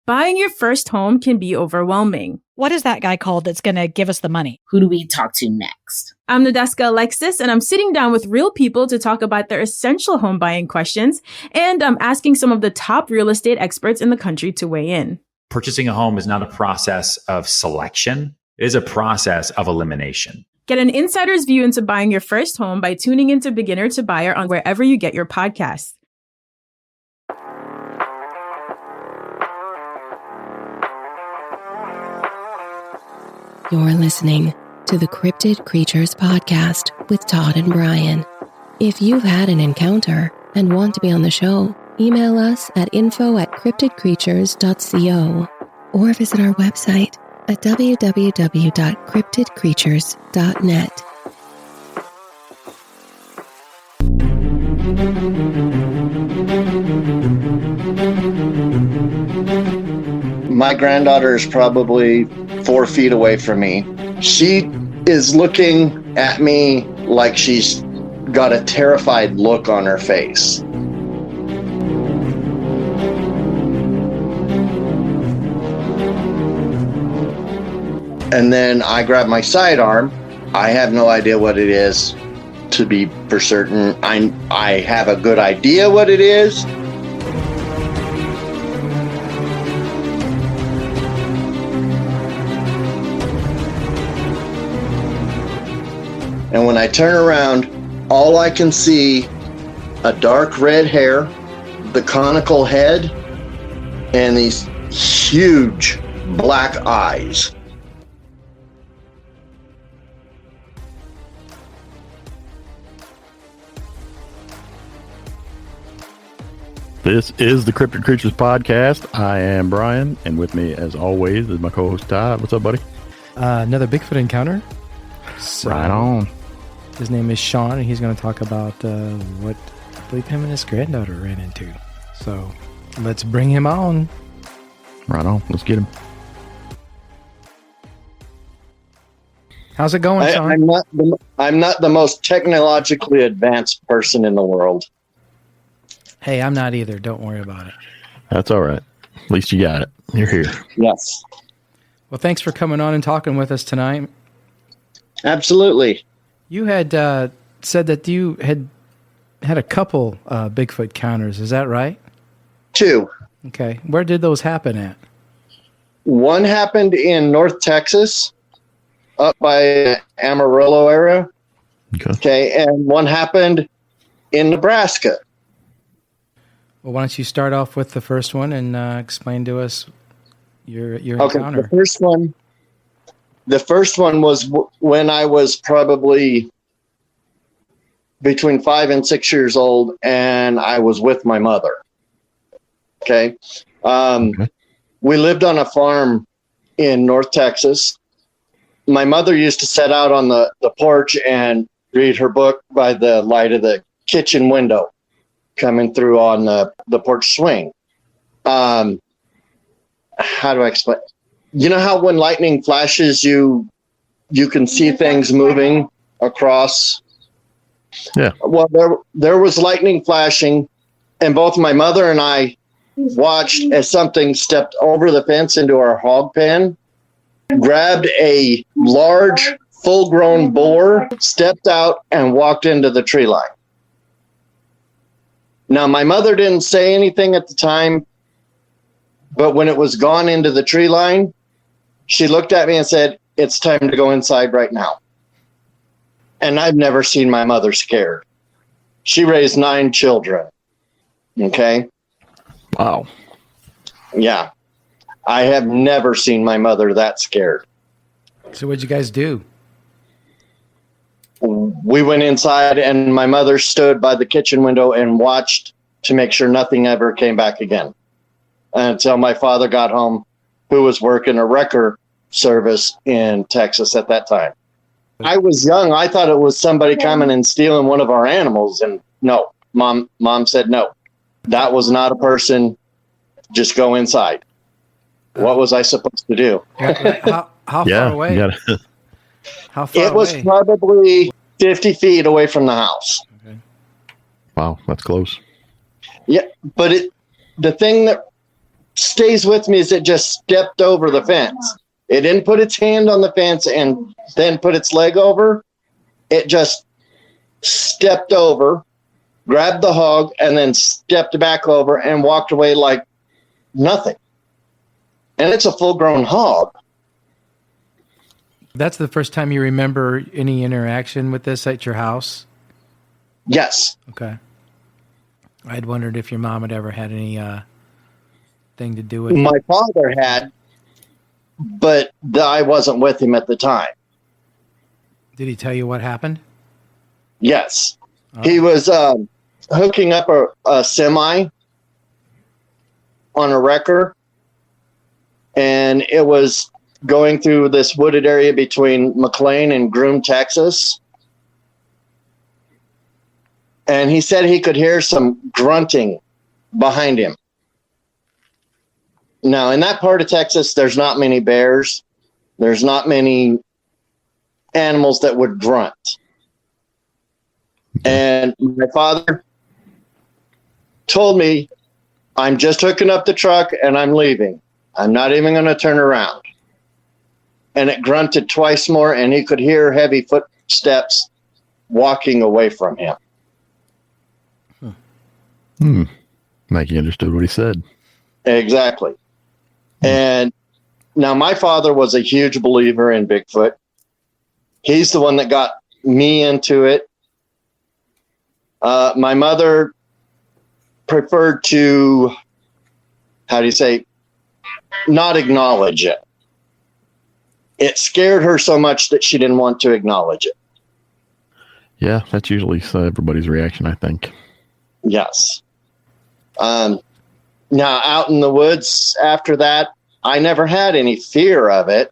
Buying your first home can be overwhelming. What is that guy called that's going to give us the money? Who do we talk to next? I'm Nadeska Alexis, and I'm sitting down with real people to talk about their essential home buying questions, and I'm asking some of the top real estate experts in the country to weigh in. Purchasing a home is not a process of selection. It is a process of elimination. Get an insider's view into buying your first home by tuning into Beginner to Buyer on wherever you get your podcasts. You're listening to the Cryptid Creatures Podcast with Todd and Brian. If you've had an encounter and want to be on the show, email us at info@cryptidcreatures.co or visit our website at www.cryptidcreatures.net. My granddaughter is probably 4 feet away from me. She is looking at me like she's got a terrified look on her face. And then I grab my sidearm. I have no idea what it is, to be for certain. I have a good idea what it is. And when I turn around, all I can see, a dark red hair, the conical head, and these huge black eyes. This is the Cryptid Creatures Podcast. I am Brian, and with me, as always, is my co-host Todd. What's up, buddy? Another Bigfoot encounter. So, right on. His name is Shawn, and he's going to talk about what I believe him and his granddaughter ran into. So let's bring him on. Right on. Let's get him. How's it going, Shawn? I'm not the most technologically advanced person in the world. Hey, I'm not either. Don't worry about it. That's all right. At least you got it. You're here. Yes. Well, thanks for coming on and talking with us tonight. Absolutely. You had said that you had a couple Bigfoot counters. Is that right? 2. Okay. Where did those happen at? One happened in North Texas, up by Amarillo area. Okay. And one happened in Nebraska. Well, why don't you start off with the first one and explain to us your encounter? The first one was when I was probably between 5 and 6 years old, and I was with my mother. Okay. We lived on a farm in North Texas. My mother used to sit out on the porch and read her book by the light of the kitchen window coming through on the porch swing. How do I explain? You know how when lightning flashes, you can see things moving across? Yeah. Well, there was lightning flashing, and both my mother and I watched as something stepped over the fence into our hog pen, grabbed a large, full-grown boar, stepped out, and walked into the tree line. Now, my mother didn't say anything at the time, but when it was gone into the tree line, she looked at me and said, "It's time to go inside right now." And I've never seen my mother scared. She raised 9 children. Okay? Wow. Yeah. I have never seen my mother that scared. So what'd you guys do? We went inside, and my mother stood by the kitchen window and watched to make sure nothing ever came back again until my father got home, who was working a wrecker service in Texas at that time. I was young. I thought it was somebody coming and stealing one of our animals. And no, mom said, no, that was not a person. Just go inside. What was I supposed to do? How far away? How far it was away? probably 50 feet away from the house. Wow, that's close. Yeah, but the thing that stays with me is it just stepped over the fence. It didn't put its hand on the fence and then put its leg over. It just stepped over, grabbed the hog, and then stepped back over and walked away like nothing. And it's a full-grown hog. That's the first time you remember any interaction with this at your house? Yes. Okay. I'd wondered if your mom had ever had any thing to do with it. My father had, but I wasn't with him at the time. Did he tell you what happened? Yes. Oh. He was hooking up a semi on a wrecker, and it was going through this wooded area between McLean and Groom, Texas. And he said he could hear some grunting behind him. Now, in that part of Texas, there's not many bears. There's not many animals that would grunt. And my father told me, I'm just hooking up the truck and I'm leaving. I'm not even going to turn around. And it grunted twice more, and he could hear heavy footsteps walking away from him. Like he understood what he said. Exactly. And now my father was a huge believer in Bigfoot. He's the one that got me into it. My mother preferred to, not acknowledge it. It scared her so much that she didn't want to acknowledge it. Yeah, that's usually everybody's reaction, I think. Yes. Now, out in the woods after that, I never had any fear of it.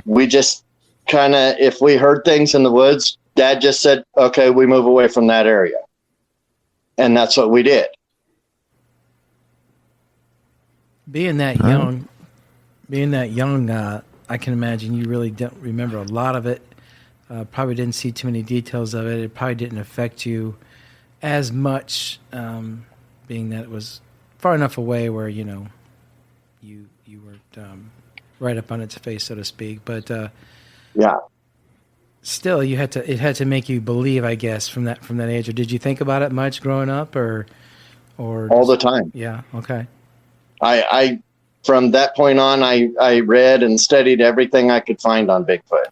We just kind of, if we heard things in the woods, Dad just said, okay, we move away from that area. And that's what we did. Being that young, I can imagine you really don't remember a lot of it. Probably didn't see too many details of it. It probably didn't affect you as much, being that it was far enough away where, you weren't right up on its face, so to speak. But yeah, still, it had to make you believe, I guess, from that age. Or did you think about it much growing up, or all the time? Yeah. Okay. I from that point on, I read and studied everything I could find on Bigfoot.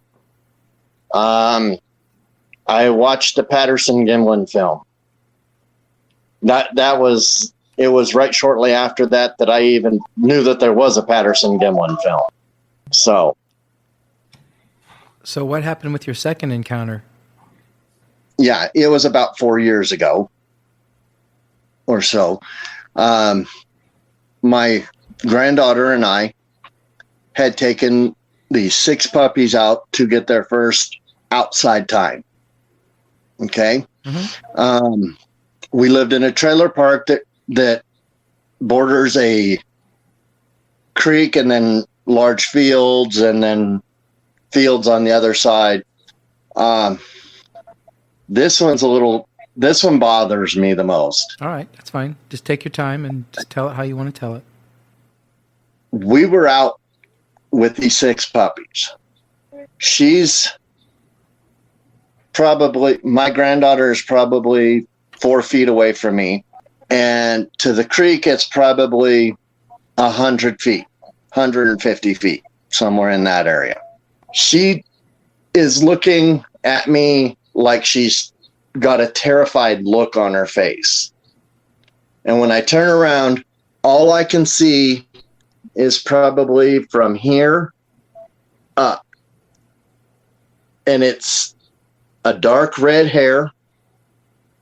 I watched the Patterson-Gimlin film. It was right shortly after that I even knew that there was a Patterson-Gimlin film. So what happened with your second encounter? Yeah, it was about 4 years ago or so. My granddaughter and I had taken the 6 puppies out to get their first outside time. Okay. Mm-hmm. We lived in a trailer park that borders a creek and then large fields and then fields on the other side. This one bothers me the most. All right, that's fine. Just take your time and just tell it how you want to tell it. We were out with these 6 puppies. My granddaughter is probably 4 feet away from me. And to the creek, it's probably 100 feet, 150 feet, somewhere in that area. She is looking at me like she's got a terrified look on her face. And when I turn around, all I can see is probably from here up. And it's a dark red hair,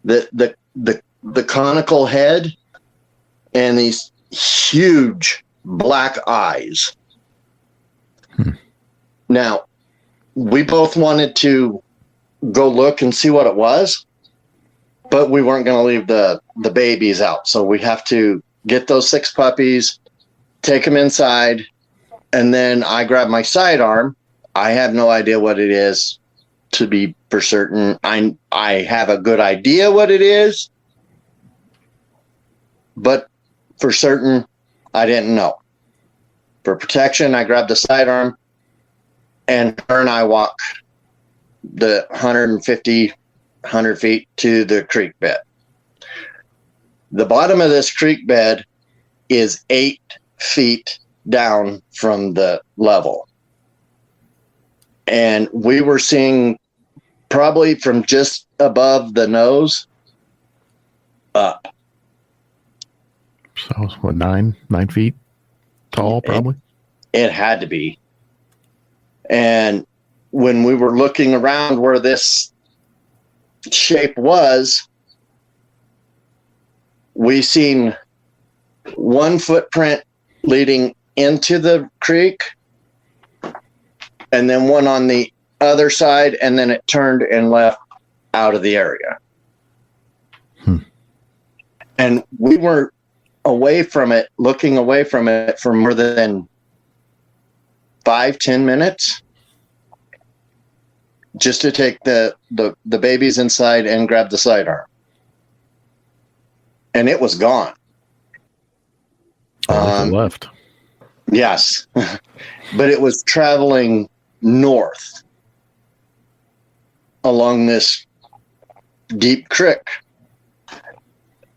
the conical head, and these huge black eyes. Now, we both wanted to go look and see what it was, but we weren't going to leave the babies out. So we have to get those 6 puppies, take them inside, and then I grab my sidearm. I have no idea what it is, to be for certain. I have a good idea what it is, but for certain, I didn't know. For protection, I grabbed the sidearm, and her and I walk the 100 feet to the creek bed. The bottom of this creek bed is 8 feet down from the level. And we were seeing probably from just above the nose up. So it's what, 9 feet tall, probably? It had to be. And when we were looking around where this shape was, we seen one footprint leading into the creek, and then one on the other side, and then it turned and left out of the area. And we were away from it, looking away from it for more than 5-10 minutes, just to take the babies inside and grab the sidearm. And it was gone. Left. Yes. But it was traveling north along this deep creek.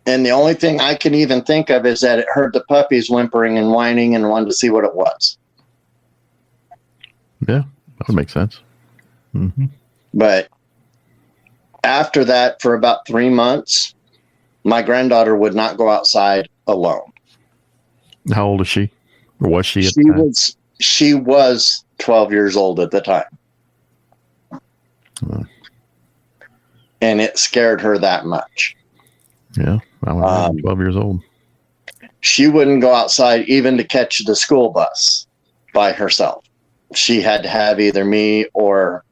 And the only thing I can even think of is that it heard the puppies whimpering and whining and wanted to see what it was. Yeah, that would make sense. Mm-hmm. But after that, for about 3 months, my granddaughter would not go outside alone. How old is she? Or was she at the time? She was 12 years old at the time. And it scared her that much. Yeah, I was 12 years old. She wouldn't go outside even to catch the school bus by herself. She had to have either me or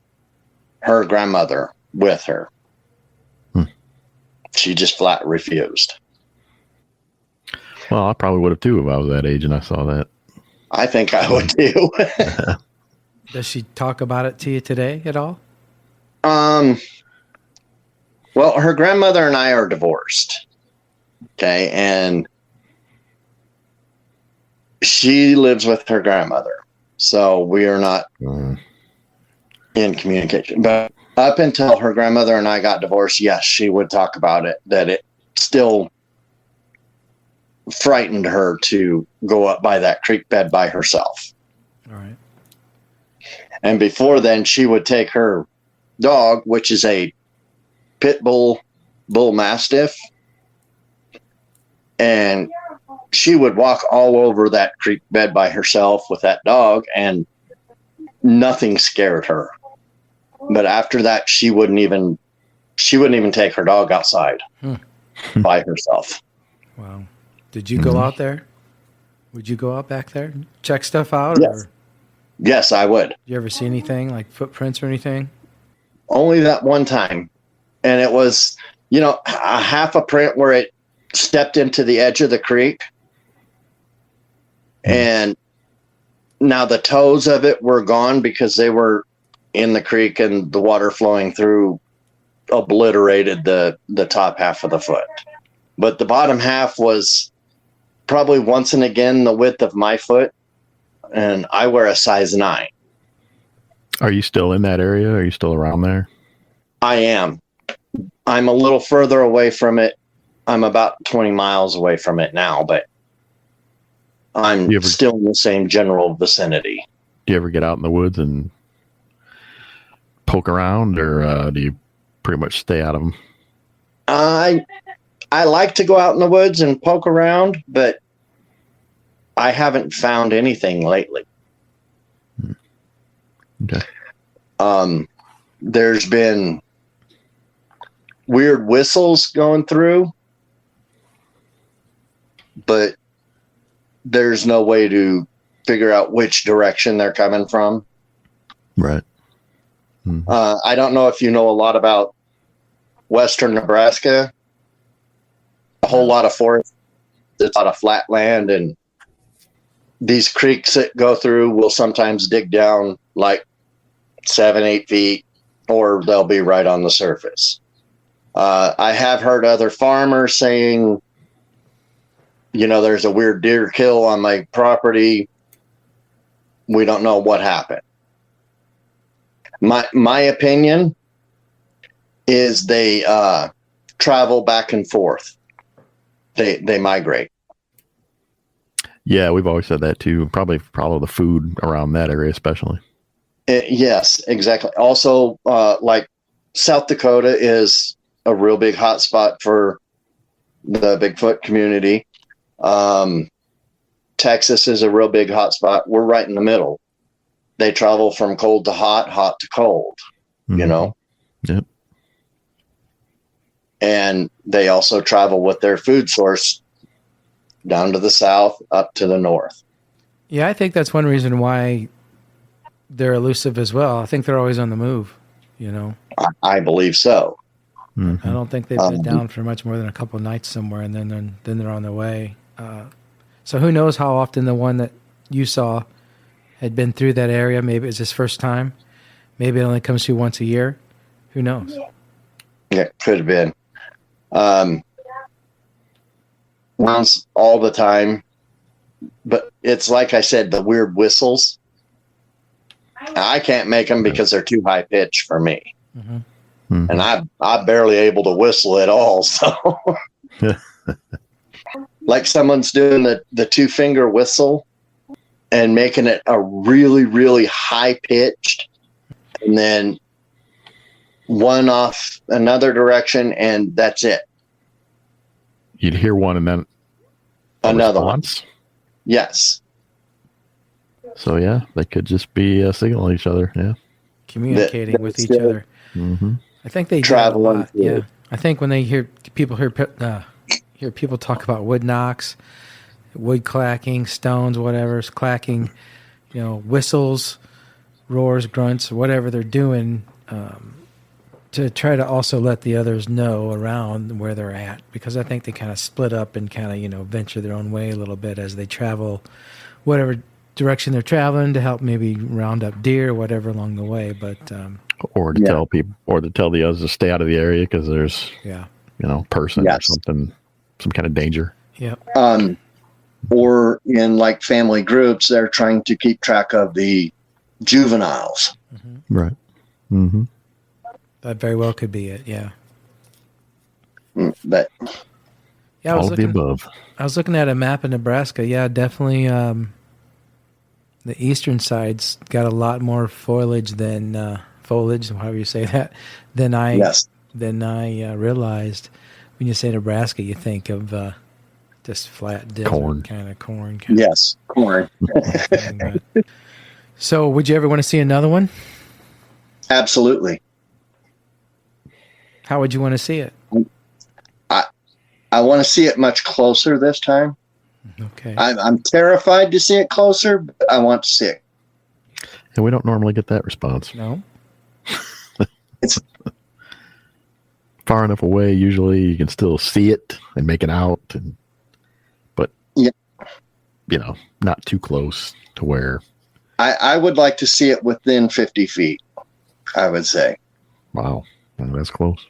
her grandmother with her. She just flat refused. Well, I probably would have too if I was that age and I saw that. I think I would too. Does she talk about it to you today at all? Well, her grandmother and I are divorced. Okay. And she lives with her grandmother. So we are not in communication. But up until her grandmother and I got divorced, yes, she would talk about it, that it still frightened her to go up by that creek bed by herself. All right. And before then, she would take her dog, which is a pit bull mastiff, and she would walk all over that creek bed by herself with that dog, and nothing scared her. But after that, she wouldn't even take her dog outside by herself. Wow. Did you go out there? Would you go out back there and check stuff out? Yes. Or Yes, I would. did you ever see anything like footprints or anything? Only that one time. And it was, a half a print where it stepped into the edge of the creek. And now the toes of it were gone because they were in the creek and the water flowing through obliterated the top half of the foot. But the bottom half was probably once and again the width of my foot. And I wear a size 9. Are you still in that area? Are you still around there? I am. I'm a little further away from it. I'm about 20 miles away from it now, but I'm still in the same general vicinity. Do you ever get out in the woods and poke around, or do you pretty much stay out of them? I like to go out in the woods and poke around, but I haven't found anything lately. Okay. There's been weird whistles going through, but there's no way to figure out which direction they're coming from. Right. I don't know if you know a lot about western Nebraska. A whole lot of forest. There's a lot of flat land, and these creeks that go through will sometimes dig down like 7-8 feet, or they'll be right on the surface. I have heard other farmers saying there's a weird deer kill on my property. We don't know what happened. My opinion is they travel back and forth. They migrate. Yeah, we've always said that too. Probably follow the food around that area, especially. Yes, exactly. Also, like South Dakota is a real big hotspot for the Bigfoot community. Texas is a real big hotspot. We're right in the middle. They travel from cold to hot, hot to cold, Yep. And they also travel with their food source down to the south, up to the north. Yeah, I think that's one reason why they're elusive as well. I think they're always on the move, I believe so. Mm-hmm. I don't think they've been down for much more than a couple of nights somewhere, and then they're on their way. So who knows how often the one that you saw had been through that area. Maybe it's his first time. Maybe it only comes through once a year. Who knows? Yeah, could have been. Runs all the time. But it's like I said, the weird whistles. I can't make them because they're too high pitched for me. Mm-hmm. Mm-hmm. And I'm barely able to whistle at all. So like someone's doing the 2-finger whistle and making it a really, really high pitched, and then one off another direction, and that's it. You'd hear one and then Another response. one. Yes. So yeah, they could just be signaling each other. Yeah. Communicating with each other. Mm-hmm. I think they travel. do a lot. Yeah. I think when they hear people talk about wood knocks, wood clacking, stones, whatever's clacking, whistles, roars, grunts, whatever they're doing, to try to also let the others know around where they're at, because I think they kind of split up and kind of venture their own way a little bit as they travel, whatever direction they're traveling, to help maybe round up deer or whatever along the way. But or to tell people, or to tell the others to stay out of the area because there's person or something, some kind of danger. Yeah. Or in like family groups, they're trying to keep track of the juveniles. Mm-hmm. Right. Mm-hmm. That very well could be it. Yeah. But yeah, all of the above. I was looking at a map of Nebraska. Yeah, definitely. The eastern side's got a lot more foliage, however you say that, than I realized. When you say Nebraska, you think of just flat desert, corn. Kind of corn. Yes, corn. So, would you ever want to see another one? Absolutely. How would you want to see it? I want to see it much closer this time. Okay. I'm terrified to see it closer, but I want to see it. And we don't normally get that response. No. It's far enough away. Usually you can still see it and make it out, but not too close to where. I would like to see it within 50 feet, I would say. Wow. That's close.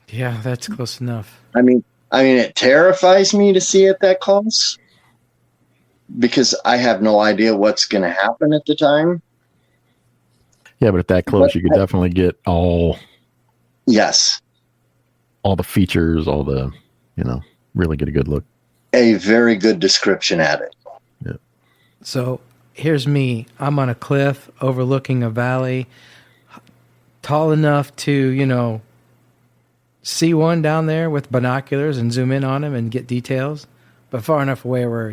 Yeah, that's close enough. I mean, it terrifies me to see it that close because I have no idea what's going to happen at the time. Yeah, but at that close, you could definitely get all the features, all the, really get a good look. A very good description at it. Yeah. So here's me. I'm on a cliff overlooking a valley, tall enough to, see one down there with binoculars and zoom in on him and get details, but far enough away where,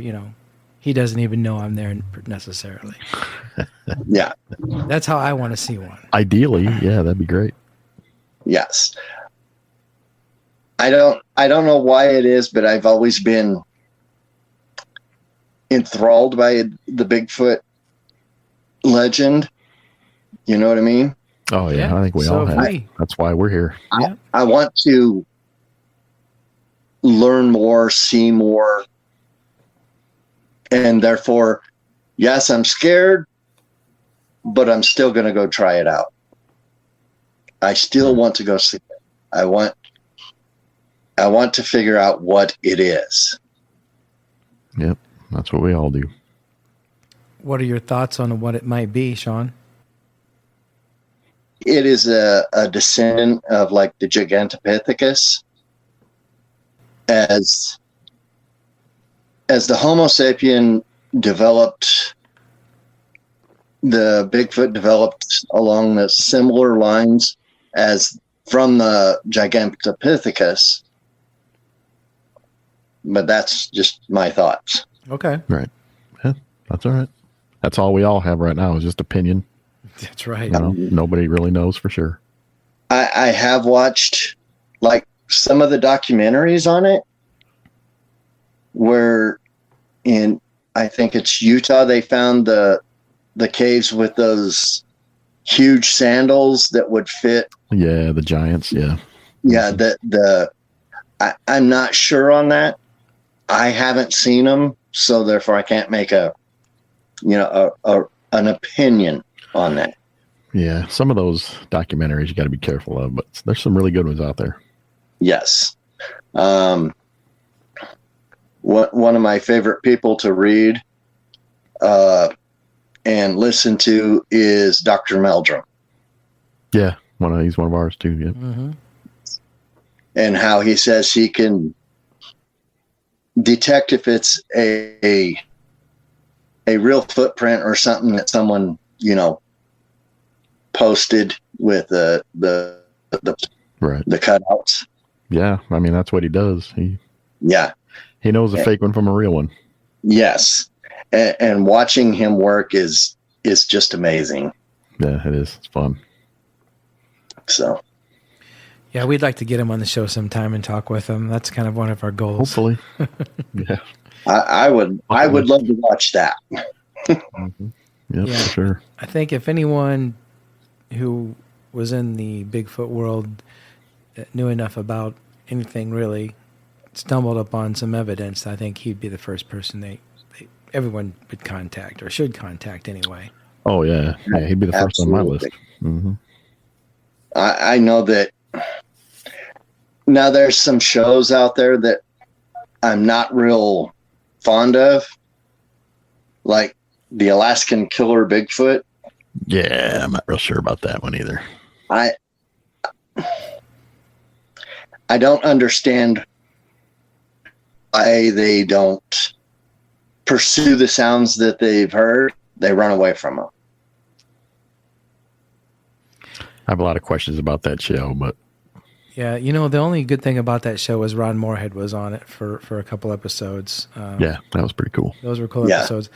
he doesn't even know I'm there necessarily. Yeah. That's how I want to see one. Ideally, yeah, that'd be great. Yes. I don't know why it is, but I've always been enthralled by the Bigfoot legend. You know what I mean? Oh yeah, I think we all have. That's why we're here. I want to learn more, see more, and therefore, yes, I'm scared, but I'm still going to go try it out. I still want to go see it. I want to figure out what it is. Yep. That's what we all do. What are your thoughts on what it might be, Shawn? It is a descendant of like the Gigantopithecus. As the Homo sapien developed, the Bigfoot developed along the similar lines as from the Gigantopithecus. But that's just my thoughts. Okay. Right. Yeah, that's all right. That's all we all have right now is just opinion. That's right. You know, nobody really knows for sure. I have watched like some of the documentaries on it where in, I think it's Utah, they found the caves with those huge sandals that would fit. Yeah, the giants. Yeah. Yeah. I'm not sure on that. I haven't seen them, so therefore I can't make an opinion on that. Yeah, some of those documentaries you got to be careful of, but there's some really good ones out there. Yes. One of my favorite people to read and listen to is Dr. Meldrum. Yeah, he's one of ours too. Yeah. Mm-hmm. And how he says he can detect if it's a real footprint or something that someone, posted with the cutouts. Yeah, I mean that's what he does. He knows a fake one from a real one. Yes, and watching him work is just amazing. Yeah, it is. It's fun. So. Yeah, we'd like to get him on the show sometime and talk with him. That's kind of one of our goals. Hopefully. Yeah. I would love to watch that. Mm-hmm. Yep, for sure. I think if anyone who was in the Bigfoot world knew enough about anything really, stumbled upon some evidence, I think he'd be the first person everyone would contact or should contact anyway. Oh, yeah. Yeah, he'd be the first on my list. Mm-hmm. I know that now there's some shows out there that I'm not real fond of, like the Alaskan Killer Bigfoot. Yeah, I'm not real sure about that one either. I don't understand why they don't pursue the sounds that they've heard. They run away from them. I have a lot of questions about that show, but yeah, the only good thing about that show was Ron Moorhead was on it for a couple episodes. Yeah, that was pretty cool. Those were cool episodes.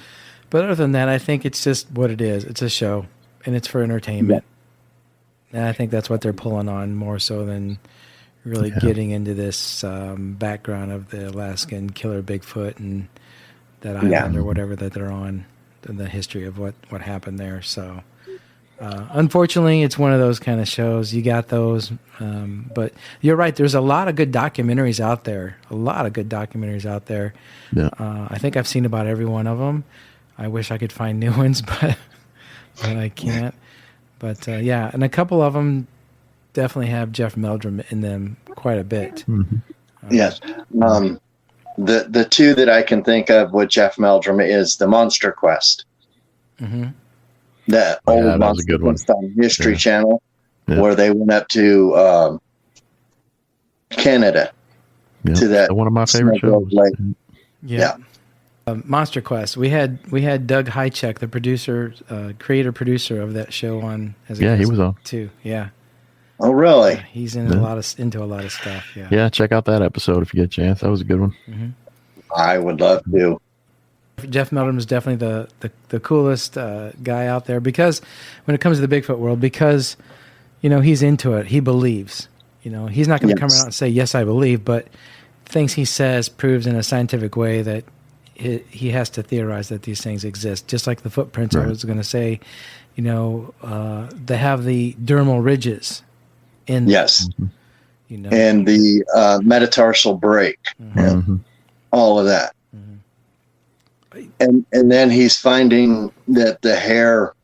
But other than that, I think it's just what it is. It's a show, and it's for entertainment. Yeah. And I think that's what they're pulling on more so than really getting into this background of the Alaskan Killer Bigfoot and that island or whatever that they're on, the history of what happened there. So, unfortunately, it's one of those kind of shows. You got those. But you're right. There's a lot of good documentaries out there. Yeah. I think I've seen about every one of them. I wish I could find new ones, but I can't. But and a couple of them definitely have Jeff Meldrum in them quite a bit. Mm-hmm. Yes. The two that I can think of with Jeff Meldrum is the Monster Quest. Mm-hmm. That old Monster good one. Quest on History Channel, where they went up to Canada to that. One of my favorite shows. Yeah. Monster Quest. We had Doug Hychek, the producer, creator-producer of that show on. He was on too. Yeah. Oh, really? He's into a lot of stuff. Yeah. Yeah, check out that episode if you get a chance. That was a good one. Mm-hmm. I would love to. Jeff Meldrum is definitely the coolest guy out there because when it comes to the Bigfoot world, because he's into it, he believes. He's not going to come out and say yes, I believe, but things he says proves in a scientific way that he has to theorize that these things exist. Just like the footprints, I was going to say, they have the dermal ridges in them. Yes. And the metatarsal break, all of that. And then he's finding that the hair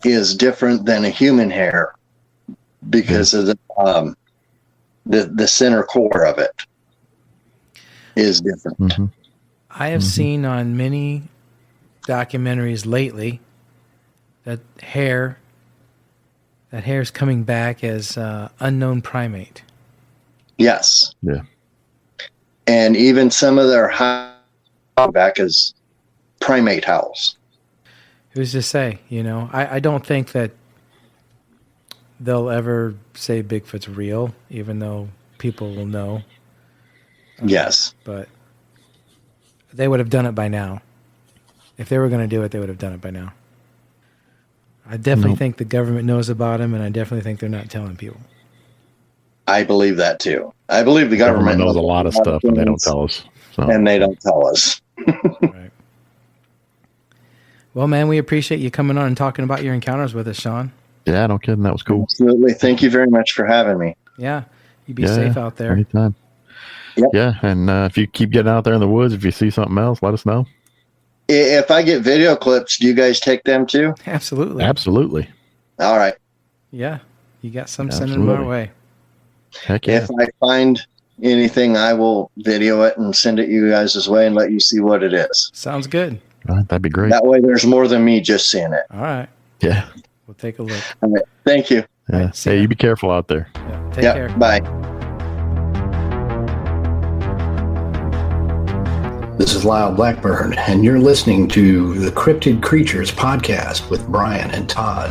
is different than a human hair because of the center core of it is different. Mm-hmm. I have seen on many documentaries lately that hair's coming back as unknown primate. Yes. Yeah. And even some of their back as primate howls. Who's to say? I don't think that they'll ever say Bigfoot's real, even though people will know. Yes. But they would have done it by now. If they were going to do it, they would have done it by now. I definitely think the government knows about him, and I definitely think they're not telling people. I believe that too. I believe the government knows a lot of stuff, and they don't tell us. So. And they don't tell us. Right. Well, man, we appreciate you coming on and talking about your encounters with us, Shawn. Yeah, no kidding. That was cool. Absolutely. Thank you very much for having me. Yeah. You be safe out there. Anytime. Yep. Yeah, and if you keep getting out there in the woods, if you see something else, let us know. If I get video clips, do you guys take them too? Absolutely. Absolutely. All right. Yeah. You got some sending them our way. Heck yeah. If I find anything, I will video it and send it you guys' way and let you see what it is. Sounds good. All right, that'd be great. That way there's more than me just seeing it. All right. Yeah. We'll take a look. All right. Thank you. Yeah. Right, hey, you be careful out there. Yeah. Take care. Bye. This is Lyle Blackburn, and you're listening to the Cryptid Creatures podcast with Brian and Todd.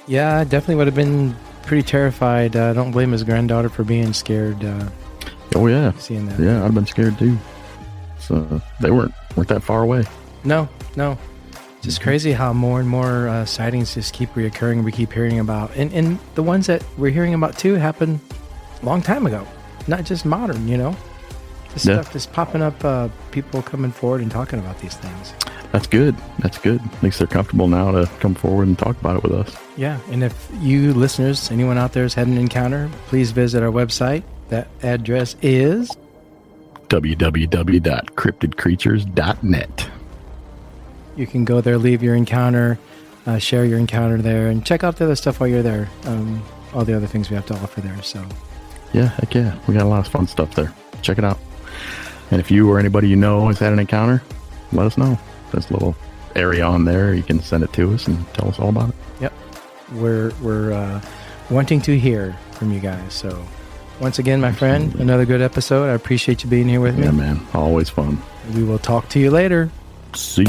Yeah, I definitely would have been pretty terrified. I don't blame his granddaughter for being scared. Oh yeah. Seeing that. Yeah, I'd have been scared too. So they weren't that far away. No. Just crazy how more and more sightings just keep reoccurring. We keep hearing about, and the ones that we're hearing about too happened a long time ago, not just modern. This stuff is popping up. People coming forward and talking about these things. That's good. At least they're comfortable now to come forward and talk about it with us. Yeah, and if you listeners, anyone out there has had an encounter, please visit our website. That address is www.cryptidcreatures.net. You can go there, leave your encounter, share your encounter there, and check out the other stuff while you're there. All the other things we have to offer there. So, yeah, heck yeah, we got a lot of fun stuff there. Check it out. And if you or anybody you know has had an encounter, let us know. There's a little area on there. You can send it to us and tell us all about it. Yep, we're wanting to hear from you guys. So, once again, my friend, another good episode. I appreciate you being here with me. Yeah, man, always fun. We will talk to you later. See ya.